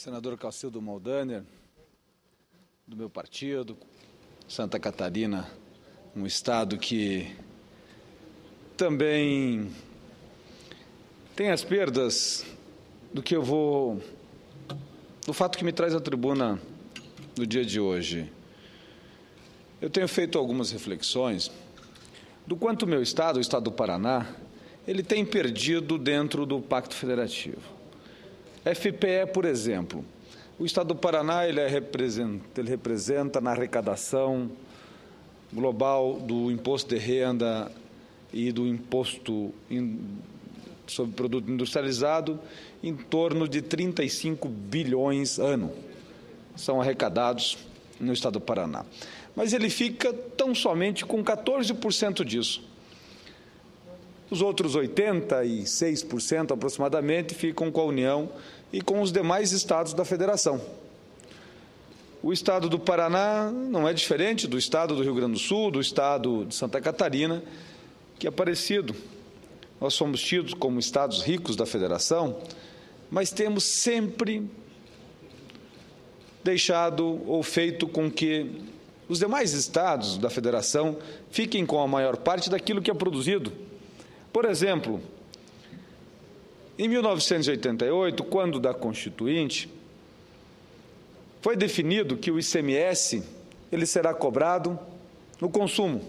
senador Cacildo Moldaner, do meu partido, Santa Catarina, um estado que também tem as perdas do fato que me traz à tribuna no dia de hoje. Eu tenho feito algumas reflexões do quanto o meu estado, o estado do Paraná, ele tem perdido dentro do Pacto Federativo. FPE, por exemplo, o estado do Paraná ele representa na arrecadação global do imposto de renda e do imposto sobre produto industrializado em torno de 35 bilhões ano. São arrecadados no estado do Paraná. Mas ele fica tão somente com 14% disso. Os outros 86% aproximadamente ficam com a União e com os demais estados da Federação. O estado do Paraná não é diferente do estado do Rio Grande do Sul, do estado de Santa Catarina, que é parecido. Nós somos tidos como estados ricos da Federação, mas temos sempre deixado ou feito com que os demais estados da Federação fiquem com a maior parte daquilo que é produzido. Por exemplo, em 1988, quando da Constituinte, foi definido que o ICMS ele será cobrado no consumo.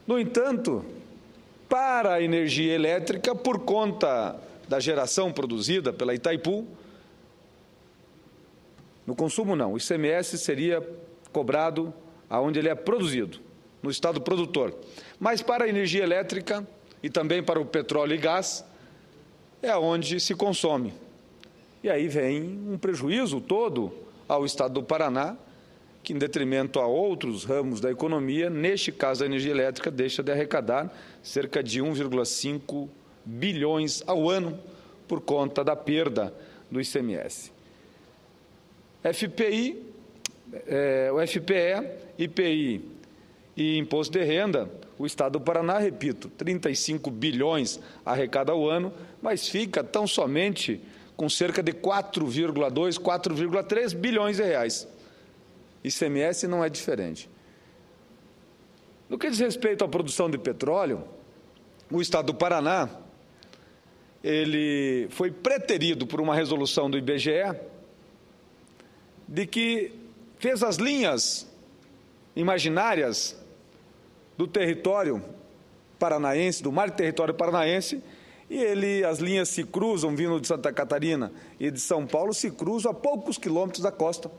No entanto, para a energia elétrica, por conta da geração produzida pela Itaipu, no consumo não, o ICMS seria cobrado aonde ele é produzido, no estado produtor. Mas para a energia elétrica e também para o petróleo e gás, é onde se consome. E aí vem um prejuízo todo ao estado do Paraná, que em detrimento a outros ramos da economia, neste caso a energia elétrica deixa de arrecadar cerca de 1,5 bilhões ao ano por conta da perda do ICMS. O FPE, IPI e Imposto de Renda, o estado do Paraná, repito, 35 bilhões arrecada ao ano, mas fica tão somente com cerca de 4,2, 4,3 bilhões de reais. ICMS não é diferente. No que diz respeito à produção de petróleo, o estado do Paraná, ele foi preterido por uma resolução do IBGE de que fez as linhas imaginárias do território paranaense, do mar território paranaense, e as linhas se cruzam, vindo de Santa Catarina e de São Paulo, se cruzam a poucos quilômetros da costa.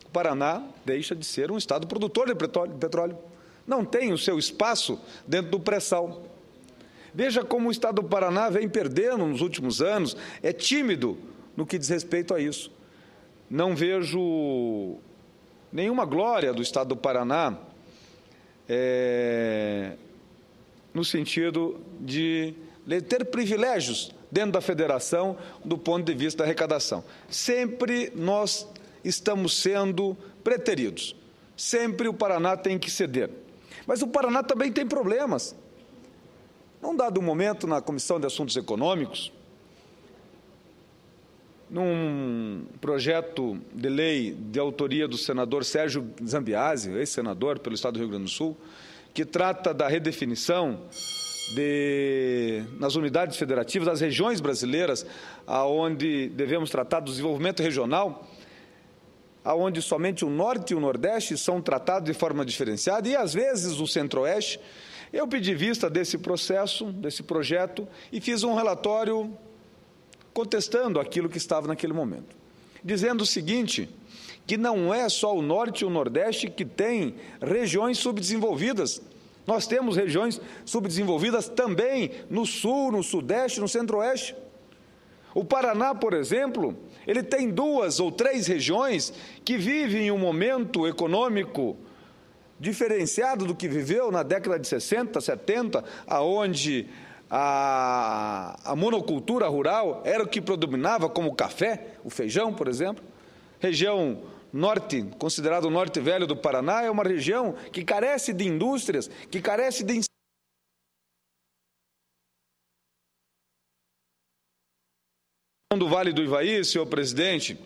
O Paraná deixa de ser um estado produtor de petróleo. Não tem o seu espaço dentro do pré-sal. Veja como o estado do Paraná vem perdendo nos últimos anos, é tímido no que diz respeito a isso. Não vejo nenhuma glória do estado do Paraná no sentido de ter privilégios dentro da federação do ponto de vista da arrecadação. Sempre nós estamos sendo preteridos. Sempre o Paraná tem que ceder. Mas o Paraná também tem problemas. Num dado momento, na Comissão de Assuntos Econômicos, num projeto de lei de autoria do senador Sérgio Zambiase, ex-senador pelo Estado do Rio Grande do Sul, que trata da redefinição nas unidades federativas, das regiões brasileiras, aonde devemos tratar do desenvolvimento regional, aonde somente o Norte e o Nordeste são tratados de forma diferenciada e, às vezes, o Centro-Oeste. Eu pedi vista desse processo, desse projeto, e fiz um relatório contestando aquilo que estava naquele momento, dizendo o seguinte, que não é só o Norte e o Nordeste que tem regiões subdesenvolvidas. Nós temos regiões subdesenvolvidas também no Sul, no Sudeste, no Centro-Oeste. O Paraná, por exemplo, ele tem 2 ou 3 regiões que vivem um momento econômico diferenciado do que viveu na década de 60, 70, aonde a monocultura rural era o que predominava, como o café, o feijão, por exemplo. Região norte, considerado o norte velho do Paraná, é uma região que carece de indústrias, que carece de Do Vale do Ivaí, senhor presidente,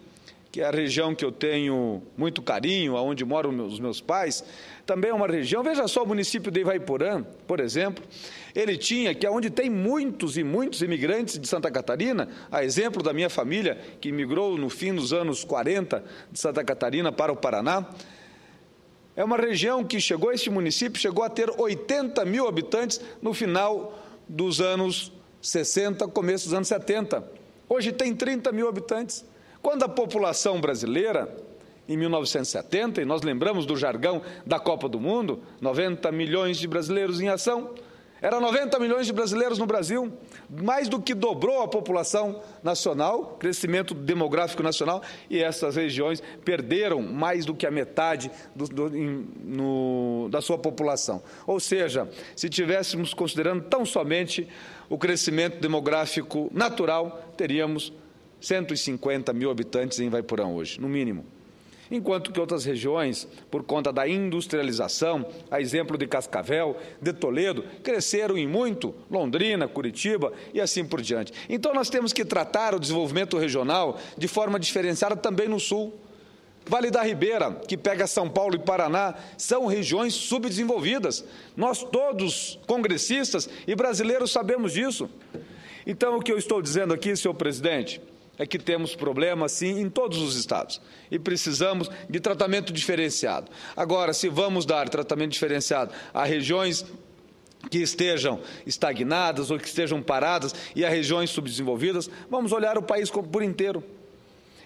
que é a região que eu tenho muito carinho, onde moram os meus pais, também é uma região, veja só o município de Ivaiporã, por exemplo, ele tinha, que é onde tem muitos e muitos imigrantes de Santa Catarina, a exemplo da minha família, que migrou no fim dos anos 40 de Santa Catarina para o Paraná, é uma região que esse município chegou a ter 80 mil habitantes no final dos anos 60, começo dos anos 70. Hoje tem 30 mil habitantes. Quando a população brasileira, em 1970, e nós lembramos do jargão da Copa do Mundo, 90 milhões de brasileiros em ação, eram 90 milhões de brasileiros no Brasil, mais do que dobrou a população nacional, crescimento demográfico nacional, e essas regiões perderam mais do que a metade da sua população. Ou seja, se tivéssemos considerando tão somente o crescimento demográfico natural, teríamos 150 mil habitantes em Ivaiporã hoje, no mínimo. Enquanto que outras regiões, por conta da industrialização, a exemplo de Cascavel, de Toledo, cresceram em muito, Londrina, Curitiba e assim por diante. Então nós temos que tratar o desenvolvimento regional de forma diferenciada também no Sul. Vale da Ribeira, que pega São Paulo e Paraná, são regiões subdesenvolvidas. Nós todos, congressistas e brasileiros, sabemos disso. Então o que eu estou dizendo aqui, senhor presidente, é que temos problemas, sim, em todos os estados e precisamos de tratamento diferenciado. Agora, se vamos dar tratamento diferenciado a regiões que estejam estagnadas ou que estejam paradas e a regiões subdesenvolvidas, vamos olhar o país por inteiro.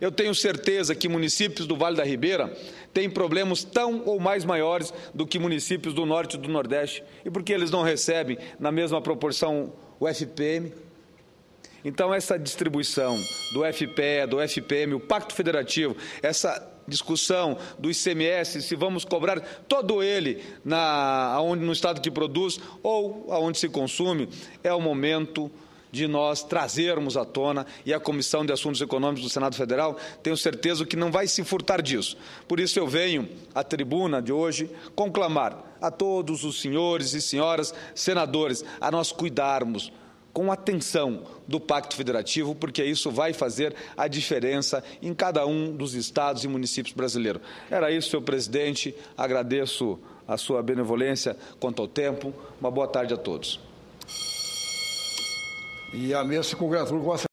Eu tenho certeza que municípios do Vale da Ribeira têm problemas tão ou mais maiores do que municípios do Norte e do Nordeste. E por que eles não recebem, na mesma proporção, o FPM? Então, essa distribuição do FPE, do FPM, o Pacto Federativo, essa discussão do ICMS, se vamos cobrar todo ele no estado que produz ou aonde se consome, é o momento de nós trazermos à tona, e a Comissão de Assuntos Econômicos do Senado Federal, tenho certeza que não vai se furtar disso. Por isso eu venho à tribuna de hoje conclamar a todos os senhores e senhoras senadores a nós cuidarmos com atenção do Pacto Federativo, porque isso vai fazer a diferença em cada um dos estados e municípios brasileiros. Era isso, senhor presidente. Agradeço a sua benevolência quanto ao tempo. Uma boa tarde a todos. E a mesa se congratula com a